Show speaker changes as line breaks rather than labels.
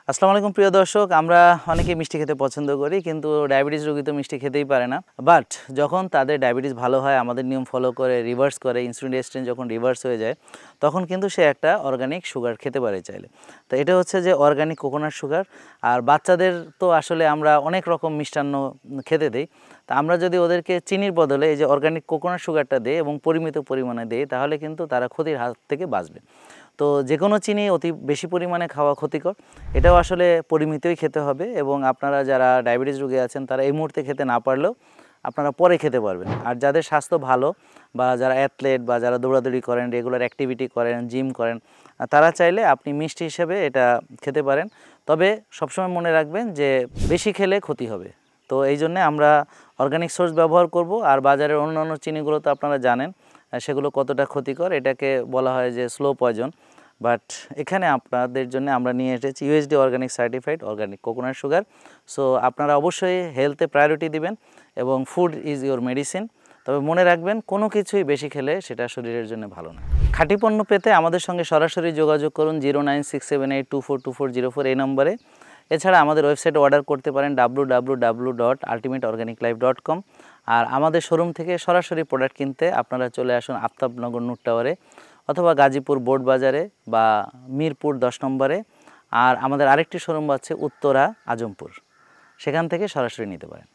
আসসালামু আলাইকুম প্রিয় দর্শক, আমরা অনেকে মিষ্টি খেতে পছন্দ করি, কিন্তু ডায়াবেটিস রোগী তো মিষ্টি খেতেই পারে না। বাট যখন তাদের ডায়াবেটিস ভালো হয়, আমাদের নিয়ম ফলো করে রিভার্স করে, ইনসুলিন রেজিস্ট্যান্স যখন রিভার্স হয়ে যায়, তখন কিন্তু সে একটা অর্গানিক সুগার খেতে পারে চাইলে। তো এটা হচ্ছে যে অর্গানিক কোকোনাট সুগার। আর বাচ্চাদের তো আসলে আমরা অনেক রকম মিষ্টান্ন খেতে দিই, তা আমরা যদি ওদেরকে চিনির বদলে এই যে অর্গানিক কোকোনাট সুগারটা দিই এবং পরিমিত পরিমাণে দিই, তাহলে কিন্তু তারা ক্ষতির হাত থেকে বাঁচবে। তো যে কোনো চিনি অতি বেশি পরিমাণে খাওয়া ক্ষতিকর, এটাও আসলে পরিমিতই খেতে হবে। এবং আপনারা যারা ডায়াবেটিস রোগী আছেন, তারা এই মুহূর্তে খেতে না পারলেও আপনারা পরে খেতে পারবেন। আর যাদের স্বাস্থ্য ভালো বা যারা অ্যাথলেট বা যারা দৌড়াদৌড়ি করেন, রেগুলার অ্যাক্টিভিটি করেন, জিম করেন, তারা চাইলে আপনি মিষ্টি হিসেবে এটা খেতে পারেন। তবে সবসময় মনে রাখবেন যে বেশি খেলে ক্ষতি হবে। তো এই জন্যে আমরা অর্গানিক সোর্স ব্যবহার করব। আর বাজারের অন্যান্য চিনিগুলো তো আপনারা জানেন সেগুলো কতটা ক্ষতিকর, এটাকে বলা হয় যে স্লো পয়জন। বাট এখানে আপনাদের জন্য আমরা নিয়ে এসেছি USD organic certified organic coconut sugar. So আপনারা অবশ্যই হেলথে প্রায়োরিটি দিবেন এবং ফুড ইজ ইওর মেডিসিন। তবে মনে রাখবেন, কোনো কিছুই বেশি খেলে সেটা শরীরের জন্য ভালো না। খাঁটি পণ্য পেতে আমাদের সঙ্গে সরাসরি যোগাযোগ করুন 09678242404 এই নম্বরে। এছাড়া আমাদের ওয়েবসাইটে অর্ডার করতে পারেন www.ultimateorganiclife.com। আর আমাদের শোরুম থেকে সরাসরি প্রোডাক্ট কিনতে আপনারা চলে আসুন আফতাবনগর নূর টাওয়ারে, অথবা গাজীপুর বোর্ড বাজারে বা মিরপুর 10 নম্বরে। আর আমাদের আরেকটি শোরুম আছে উত্তরা আজমপুর, সেখান থেকে সরাসরি নিতে পারেন।